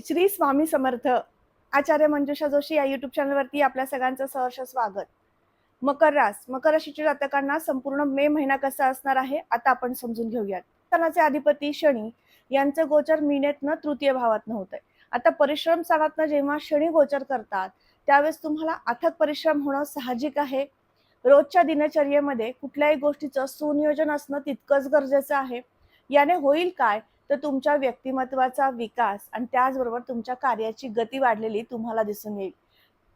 श्री स्वामी समर्थ. आचार्य मंजुषा जोशी या युट्यूब चॅनलवरती आपल्या सगळ्यांचं सहर्ष स्वागत. मकर राशीच्या जातकांना संपूर्ण मे महिना कसा असणार आहे आता आपण समजून घेऊयात. स्थानाचे अधिपती शनी यांचं गोचर मीनेतनं तृतीय भावातनं होत आहे. आता परिश्रम स्थानातनं जेव्हा शनी गोचर करतात त्यावेळेस तुम्हाला अथक परिश्रम होणं साहजिक आहे. रोजच्या दिनचर्येमध्ये कुठल्याही गोष्टीचं सुनियोजन असणं तितकंच गरजेचं आहे. याने होईल काय तर तुमच्या व्यक्तिमत्वाचा विकास आणि त्याचबरोबर तुमच्या कार्याची गती वाढलेली तुम्हाला दिसून येईल.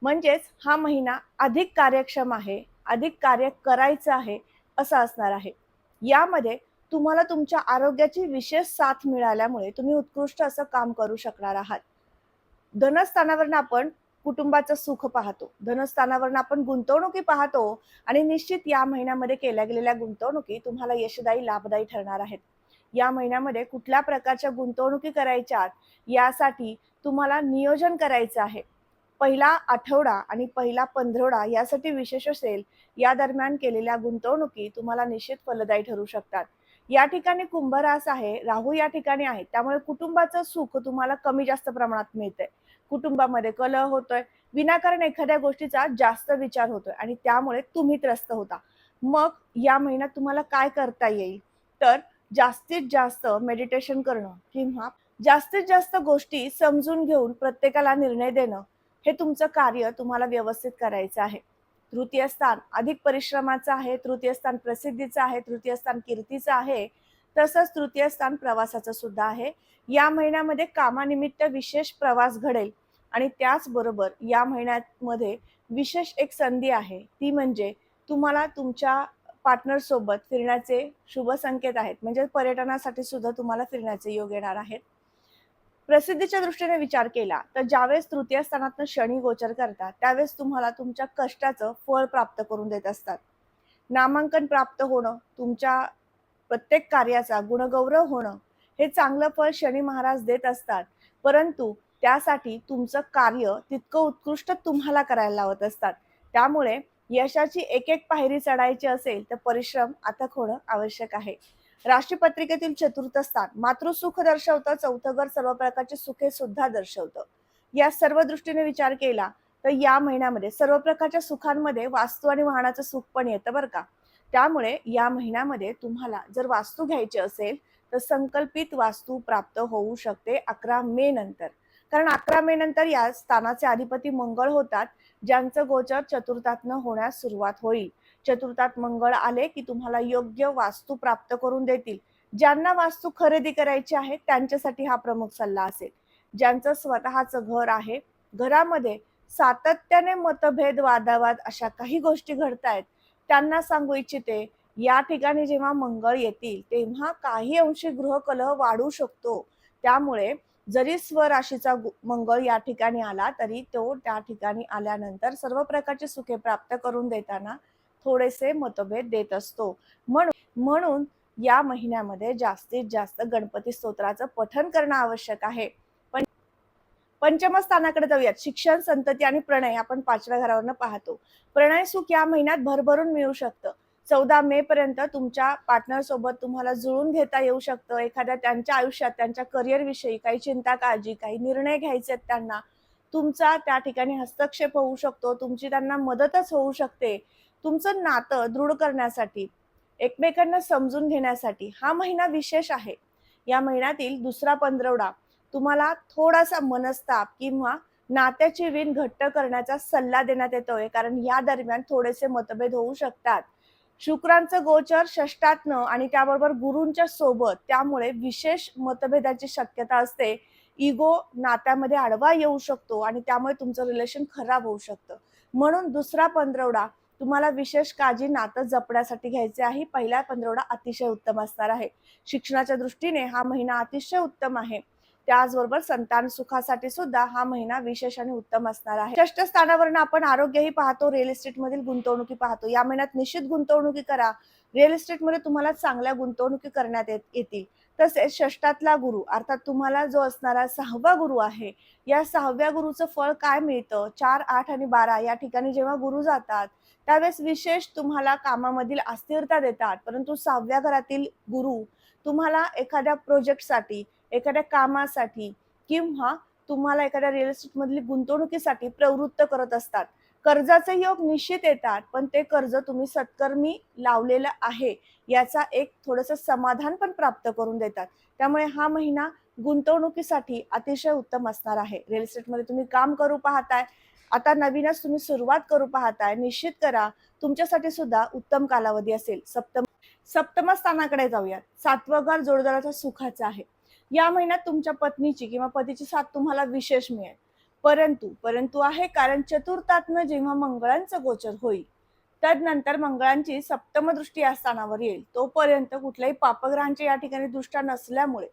म्हणजेच हा महिना अधिक कार्यक्षम आहे, अधिक कार्य करायचं आहे असं असणार आहे. यामध्ये तुम्हाला तुमच्या आरोग्याची विशेष साथ मिळाल्यामुळे तुम्ही उत्कृष्ट असं काम करू शकणार आहात. धनस्थानावरून आपण कुटुंबाचं सुख पाहतो, धनस्थानावरून आपण गुंतवणुकी पाहतो आणि निश्चित या महिन्यामध्ये केल्या गेलेल्या गुंतवणुकी तुम्हाला यशदायी लाभदायी ठरणार आहेत. या महिन्यामध्ये कुठल्या प्रकारच्या गुंतवणुकी करायच्यात यासाठी तुम्हाला नियोजन करायचं आहे. पहिला आठवडा आणि पहिला पंधरवडा यासाठी विशेष असेल. या दरम्यान केलेल्या गुंतवणुकी तुम्हाला निश्चित फलदायी ठरू शकतात. या ठिकाणी कुंभ रास आहे, राहू या ठिकाणी आहे, त्यामुळे कुटुंबाचं सुख तुम्हाला कमी जास्त प्रमाणात मिळतंय. कुटुंबामध्ये कलह होतोय, विनाकारण एखाद्या गोष्टीचा जास्त विचार होतोय आणि त्यामुळे तुम्ही त्रस्त होता. मग या महिन्यात तुम्हाला काय करता येईल तर जास्तीत जास्त मेडिटेशन करणं किंवा जास्तीत जास्त गोष्टी समजून घेऊन प्रत्येकाला निर्णय देणं हे तुमचं कार्य तुम्हाला व्यवस्थित करायचं आहे. तृतीय स्थान अधिक परिश्रमाचं आहे, तृतीय स्थान प्रसिद्धीचं आहे, तृतीय स्थान कीर्तीचं आहे, तसंच तृतीय स्थान प्रवासाचं सुद्धा आहे. या महिन्यामध्ये कामानिमित्त विशेष प्रवास घडेल आणि त्याचबरोबर या महिन्यामध्ये विशेष एक संधी आहे, ती म्हणजे तुम्हाला तुमच्या पार्टनर सोबत फिरण्याचे शुभ संकेत आहेत. म्हणजे पर्यटनासाठी सुद्धा तुम्हाला फिरण्याचे योग येणार आहेत. प्रसिद्धीच्या दृष्टीने विचार केला तर ज्यावेळेस तृतीय स्थानातनं शनी गोचर करतात त्यावेळेस तुम्हाला तुमच्या कष्टाचं फळ प्राप्त करून देत असतात. नामांकन प्राप्त होणं, तुमच्या प्रत्येक कार्याचा गुणगौरव होणं हे चांगलं फळ शनी महाराज देत असतात. परंतु त्यासाठी तुमचं कार्य तितकं उत्कृष्ट तुम्हाला करायला लावत असतात. त्यामुळे यशाची एक एक पायरी चढायची असेल तर परिश्रम अथक होणं आवश्यक आहे. राशीपत्रिकेतील चतुर्थ स्थान मातृसुख दर्शवतं, चौथं घर सर्व प्रकारची सुखे सुद्धा दर्शवतं. या सर्व दृष्टीने विचार केला तर या महिन्यामध्ये सर्व प्रकारच्या सुखांमध्ये वास्तू आणि वाहनाचं सुख पण येतं बरं का. त्यामुळे या महिन्यामध्ये तुम्हाला जर वास्तू घ्यायची असेल तर संकल्पित वास्तू प्राप्त होऊ शकते 11 मे नंतर. कारण 11 मे नंतर या स्थानाचे अधिपती मंगळ होतात, ज्यांचं गोचर चतुर्थातनं होण्यास सुरुवात होईल. चतुर्थात मंगळ आले की तुम्हाला योग्य वास्तू प्राप्त करून देतील. ज्यांना वास्तू खरेदी करायची आहे त्यांच्यासाठी हा प्रमुख सल्ला असेल. ज्यांचं स्वतःचं घर आहे, घरामध्ये सातत्याने मतभेद वादावाद अशा काही गोष्टी घडतायत, त्यांना सांगू इच्छिते या ठिकाणी जेव्हा मंगळ येतील तेव्हा काही अंशी गृहकलह वाढू शकतो. त्यामुळे जरी स्वराशीचा मंगळ या ठिकाणी आला तरी तो त्या ठिकाणी आल्यानंतर सर्व प्रकारची सुखे प्राप्त करून देताना थोडेसे मतभेद देत असतो. म्हणून या महिन्यामध्ये जास्तीत जास्त गणपती स्तोत्राचं पठण करणं आवश्यक आहे. पंचम स्थानाकडे जाऊयात. शिक्षण, संतती आणि प्रणय आपण 5व्या घरावरनं पाहतो. प्रणय सुख या महिन्यात भरभरून मिळू शकतं. 14 मे पर्यंत तुमच्या पार्टनर सोबत तुम्हाला जुळून घेता येऊ शकतं. एखाद्या त्यांच्या आयुष्यात त्यांच्या करिअर विषयी काही चिंता काळजी काही निर्णय घ्यायचे आहेत त्यांना, तुमचा त्या ठिकाणी हस्तक्षेप होऊ शकतो, तुमची त्यांना मदतच होऊ शकते. तुमचं नातं दृढ करण्यासाठी, एकमेकांना समजून घेण्यासाठी हा महिना विशेष आहे. या महिन्यातील दुसरा पंधरवडा तुम्हाला थोडासा मनस्ताप किंवा नात्याची वीण घट्ट करण्याचा सल्ला देण्यात येतोय, कारण या दरम्यान थोडेसे मतभेद होऊ शकतात. शुक्रांचं गोचर षष्ठातनं आणि त्याबरोबर गुरूंच्या सोबत, त्यामुळे विशेष मतभेदाची शक्यता असते. इगो नात्यामध्ये आडवा येऊ शकतो आणि त्यामुळे तुमचं रिलेशन खराब होऊ शकतं. म्हणून दुसरा पंधरवडा तुम्हाला विशेष काळजी नातं जपण्यासाठी घ्यायचे आहे. पहिला पंधरवडा अतिशय उत्तम असणार आहे. शिक्षणाच्या दृष्टीने हा महिना अतिशय उत्तम आहे. त्याचबरोबर संतान सुखासाठी सुद्धा हा महिना विशेष आणि उत्तम असणार आहे. षष्ठ स्थानावरून आपण आरोग्यही पाहतो, रिअल इस्टेट मधील गुंतवणुकी पाहतो. या महिन्यात निश्चित गुंतवणुकी करा. रिअल इस्टेट मध्ये तुम्हाला चांगल्या गुंतवणुकी करण्यात येतील. तसेच षष्ठातला गुरु अर्थात तुम्हाला जो असणारा 6वा गुरु आहे, या 6व्या गुरुचं फळ काय मिळतं? 4, 8 आणि 12 या ठिकाणी जेव्हा गुरु जातात त्यावेळेस विशेष तुम्हाला कामामधील अस्थिरता देतात. परंतु 6व्या घरातील गुरु तुम्हाला एखाद्या प्रोजेक्टसाठी, एखाद्या कामासाठी किंवा तुम्हाला एखाद्या रिअल इस्टेट मधली गुंतवणुकीसाठी प्रवृत्त करत असतात. कर्जाचे योग निश्चित येतात, पण ते कर्ज तुम्ही सत्कर्मी लावलेलं आहे याचा एक थोडंसं समाधान पण प्राप्त करून देतात. त्यामुळे हा महिना गुंतवणुकीसाठी अतिशय उत्तम असणार आहे. रिअल इस्टेटमध्ये तुम्ही काम करू पाहताय, आता नवीनच तुम्ही सुरुवात करू पाहताय, निश्चित करा तुमच्यासाठी सुद्धा उत्तम कालावधी असेल. सप्तम स्थानाकडे जाऊयात. 7वं घर जोडदाराच्या सुखाचं आहे. या महिन्यात तुमच्या पत्नीची किंवा पतीची साथ तुम्हाला विशेष मिळेल. परंतु आहे, कारण चतुर्थातनं जेव्हा मंगळांचं गोचर होईल, तदनंतर मंगळांची सप्तम दृष्टी या स्थानावर येईल. तोपर्यंत कुठल्याही पापग्रहांच्या या ठिकाणी दृष्ट्या नसल्यामुळे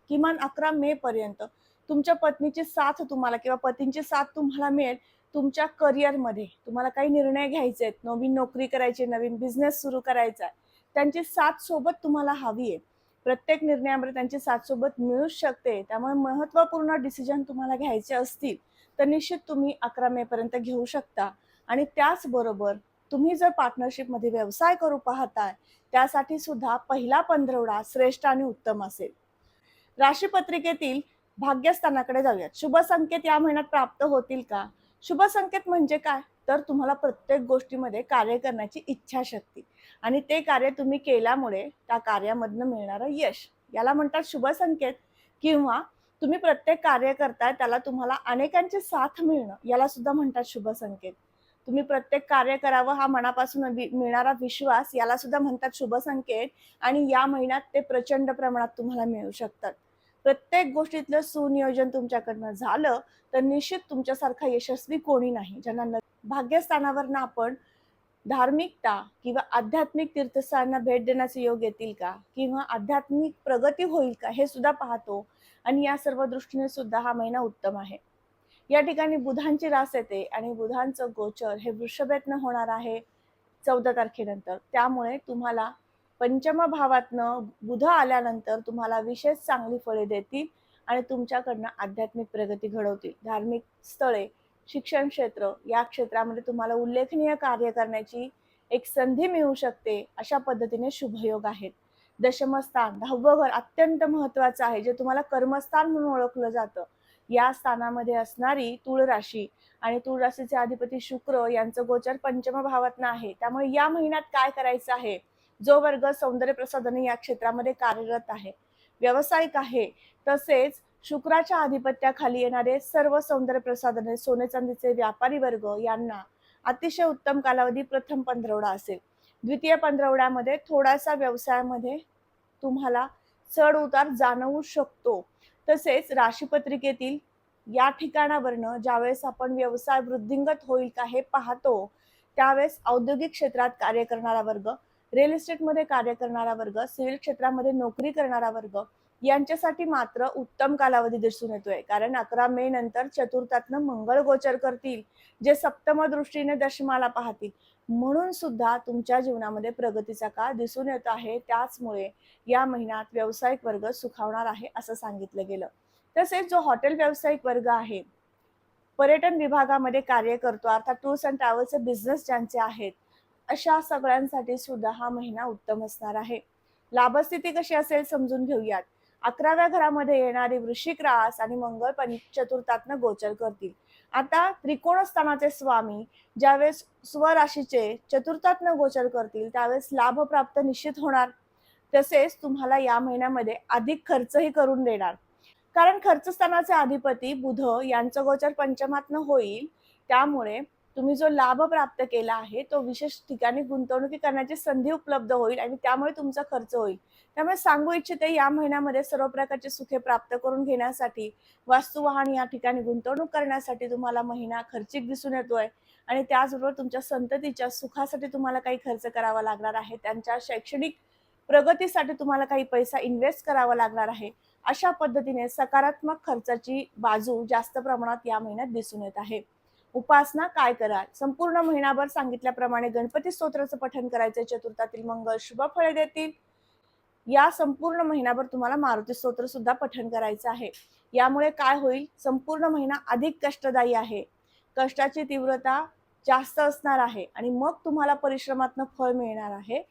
किमान 11 मे पर्यंत तुमच्या पत्नीची साथ तुम्हाला किंवा पतींची साथ तुम्हाला मिळेल. तुमच्या करिअरमध्ये तुम्हाला काही निर्णय घ्यायचे आहेत, नवीन नोकरी करायची, नवीन बिझनेस सुरू करायचा आहे, त्यांची साथ सोबत तुम्हाला हवी आहे. प्रत्येक निर्णयामध्ये त्यांची साथ सोबत मिळूच शकते. त्यामुळे महत्त्वपूर्ण डिसिजन तुम्हाला घ्यायचे असतील तर निश्चित तुम्ही 11 मे पर्यंत घेऊ शकता. आणि त्याचबरोबर तुम्ही जर पार्टनरशिपमध्ये व्यवसाय करू पाहताय, त्यासाठी सुद्धा पहिला पंधरवडा श्रेष्ठ आणि उत्तम असेल. राशीपत्रिकेतील भाग्यस्थानाकडे जाऊयात. शुभ संकेत या महिन्यात प्राप्त होतील का? शुभ संकेत म्हणजे काय? तर तुम्हाला प्रत्येक गोष्टीमध्ये कार्य करण्याची इच्छाशक्ती आणि ते कार्य तुम्ही केल्यामुळे त्या कार्यामधनं मिळणारं यश, याला म्हणतात शुभ संकेत. किंवा तुम्ही प्रत्येक कार्य करताय त्याला तुम्हाला अनेकांची साथ मिळणं, याला सुद्धा म्हणतात शुभ संकेत. तुम्ही प्रत्येक कार्य करावं हा मनापासून मिळणारा विश्वास, याला सुद्धा म्हणतात शुभ संकेत. आणि या महिन्यात ते प्रचंड प्रमाणात तुम्हाला मिळू शकतात. प्रत्येक गोष्टीतलं सुनियोजन तुमच्याकडनं झालं तर निश्चित तुमच्यासारखा यशस्वी कोणी नाही. ज्यांना भाग्यस्थानावरनं आपण धार्मिकता किंवा आध्यात्मिक तीर्थस्थानांना भेट देण्याचे योग येतील का, किंवा आध्यात्मिक प्रगती होईल का, हे सुद्धा पाहतो. आणि या सर्व दृष्टीने सुद्धा हा महिना उत्तम आहे. या ठिकाणी बुधांची रास येते आणि बुधांचं गोचर हे वृषभेतनं होणार आहे 14 तारखेनंतर. त्यामुळे तुम्हाला पंचम भावातनं बुध आल्यानंतर तुम्हाला विशेष चांगली फळे देतील आणि तुमच्याकडनं आध्यात्मिक प्रगती घडवतील. धार्मिक स्थळे, शिक्षण क्षेत्र या क्षेत्रामध्ये तुम्हाला उल्लेखनीय कार्य करण्याची एक संधी मिळू शकते. अशा पद्धतीने शुभयोग आहेत. दशमस्थान 10वं घर अत्यंत महत्वाचं आहे, जे तुम्हाला कर्मस्थान म्हणून ओळखलं जातं. या स्थानामध्ये असणारी तूळ राशी आणि तूळ राशीचे अधिपती शुक्र यांचं गोचर पंचम भावातनं आहे. त्यामुळे या महिन्यात काय करायचं आहे, जो वर्ग सौंदर्य प्रसाधने या क्षेत्रामध्ये कार्यरत आहे, व्यावसायिक आहे, तसेच शुक्राच्या आधिपत्याखाली येणारे सर्व सौंदर्य प्रसाधने, सोने चांदीचे व्यापारी वर्ग यांना अतिशय उत्तम कालावधी प्रथम पंधरवडा असेल. द्वितीय पंधरवड्यामध्ये थोडासा व्यवसायामध्ये तुम्हाला चढ उतार जाणवू शकतो. तसेच राशीपत्रिकेतील या ठिकाणावरनं ज्यावेळेस आपण व्यवसाय वृद्धिंगत होईल का हे पाहतो, त्यावेळेस औद्योगिक क्षेत्रात कार्य करणारा वर्ग, रिअल इस्टेटमध्ये कार्य करणारा वर्ग, सिव्हिल क्षेत्रामध्ये नोकरी करणारा वर्ग यांच्यासाठी मात्र उत्तम कालावधी दिसून येतोय. कारण 11 मे नंतर चतुर्थातनं मंगळ गोचर करतील, जे सप्तम दृष्टीने दशमाला पाहतील. म्हणून सुद्धा तुमच्या जीवनामध्ये प्रगतीचा काळ दिसून येत आहे. त्याचमुळे या महिन्यात व्यावसायिक वर्ग सुखावणार आहे असं सांगितलं गेलं. तसेच जो हॉटेल व्यावसायिक वर्ग आहे, पर्यटन विभागामध्ये कार्य करतो, अर्थात टूर्स अँड ट्रॅव्हल्सचे बिझनेस ज्यांचे आहेत, अशा सगळ्यांसाठी सुद्धा हा महिना उत्तम असणार आहे. लाभस्थिती कशी असेल समजून घेऊयात. 11व्या घरामध्ये येणारी वृश्चिक रास आणि मंगळ चतुर्थातनं गोचर करतील. आता त्रिकोण स्थानाचे स्वामी ज्यावेळेस स्वराशीचे चतुर्थातनं गोचर करतील, त्यावेळेस लाभ प्राप्त निश्चित होणार. तसेच तुम्हाला या महिन्यामध्ये अधिक खर्चही करून देणार. कारण खर्चस्थानाचे अधिपती बुध यांचं गोचर पंचमातनं होईल. त्यामुळे तुम्ही जो लाभ प्राप्त केला आहे तो विशेष ठिकाणी गुंतवणुकी करण्याची संधी उपलब्ध होईल आणि त्यामुळे तुमचा खर्च होईल. त्यामुळे सांगू इच्छिते, या महिन्यामध्ये सर्व प्रकारचे सुखे प्राप्त करून घेण्यासाठी, वास्तुवाहन या ठिकाणी गुंतवणूक करण्यासाठी तुम्हाला महिना खर्चिक दिसून येतोय. आणि त्याचबरोबर तुमच्या संततीच्या सुखासाठी तुम्हाला काही खर्च करावा लागणार आहे. त्यांच्या शैक्षणिक प्रगतीसाठी तुम्हाला काही पैसा इन्व्हेस्ट करावा लागणार आहे. अशा पद्धतीने सकारात्मक खर्चाची बाजू जास्त प्रमाणात या महिन्यात दिसून येत आहे. उपासना काय कराल? संपूर्ण महिनाभर सांगितल्याप्रमाणे गणपती स्तोत्राचं पठण करायचे. चतुर्थातील मंगळ शुभ फळे देतील. या संपूर्ण महिनाभर तुम्हाला मारुती स्तोत्र सुद्धा पठण करायचं आहे. यामुळे काय होईल, संपूर्ण महिना अधिक कष्टदायी आहे. कष्टाची तीव्रता जास्त असणार आहे आणि मग तुम्हाला परिश्रमातनं फळ मिळणार आहे.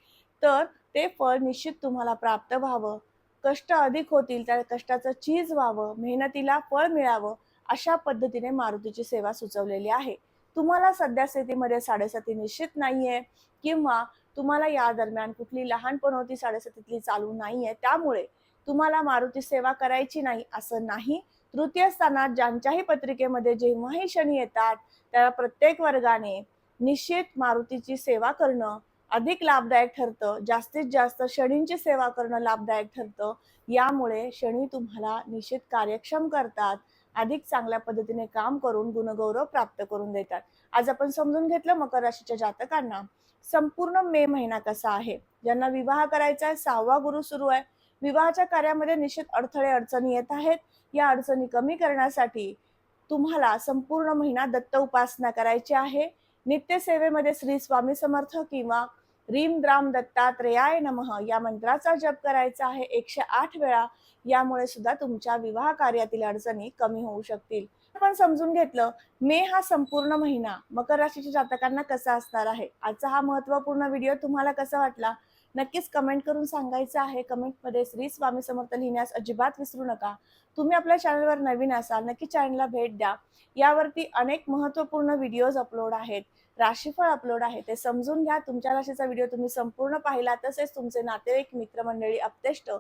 तर ते फळ निश्चित तुम्हाला प्राप्त व्हावं, कष्ट अधिक होतील, त्या कष्टाचं चीज व्हावं, मेहनतीला फळ मिळावं, अशा पद्धतीने मारुतीची सेवा सुचवलेली आहे. तुम्हाला सध्या स्थितीमध्ये साडेसाती निश्चित नाहीये किंवा तुम्हाला या दरम्यान कुठली लहानपणोती साडेसातीतली चालू नाहीये, त्यामुळे तुम्हाला मारुती सेवा करायची नाही असं नाही. तृतीय स्थानात ज्यांच्याही पत्रिकेमध्ये जेव्हाही शनी येतात, त्या प्रत्येक वर्गाने निश्चित मारुतीची सेवा करणं अधिक लाभदायक ठरतं. जास्तीत जास्त शनींची सेवा करणं लाभदायक ठरतं. यामुळे शनी तुम्हाला निश्चित कार्यक्षम करतात. अधिक चांगल्या पद्धतीने काम करून गुणगौरव प्राप्त करून देतात. आज आपण समजून घेतलं मकर राशीच्या जातकांना संपूर्ण मे महिना कसा आहे. ज्यांना विवाह करायचा आहे, 6वा गुरु सुरू आहे. विवाहाच्या कार्यामध्ये निश्चित अडथळे अडचणी येत आहेत. या अडचणी कमी करण्यासाठी तुम्हाला संपूर्ण महिना दत्त उपासना करायची आहे. नित्यसेवेमध्ये श्री स्वामी समर्थ किंवा रीम द्राम दत्तात्रेयाय नमः या मंत्राचा जप करायचा आहे 108 वेळा. यामुळे सुद्धा तुमच्या विवाह कार्यातील अडचणी कमी होऊ शकतील. आपण समजून घेतलं मे हा संपूर्ण महिना मकर राशीच्या जातकांना कसा असणार आहे. आजचा हा महत्त्वपूर्ण व्हिडिओ तुम्हाला कसा वाटला नक्कीच कमेंट करून सांगायचं आहे. कमेंटमध्ये श्री स्वामी समर्थ लिहिण्यास अजिबात विसरू नका. तुम्ही आपल्या चॅनलवर नवीन असाल नक्की चॅनलला भेट द्या. यावरती अनेक महत्त्वपूर्ण व्हिडिओज अपलोड आहेत, राशीफळ अपलोड आहे, ते समजून घ्या. तुमच्या राशीचा व्हिडिओ तुम्ही संपूर्ण पाहिला, तसेच तुमचे नातेवाईक मित्रमंडळी आप्तेष्ट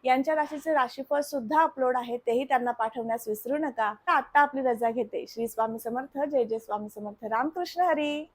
यांच्या राशीचे राशीफळ सुद्धा अपलोड आहे, तेही त्यांना पाठवण्यास विसरू नका. आता आपली रजा घेते. श्री स्वामी समर्थ. जय जय स्वामी समर्थ. रामकृष्ण हरी.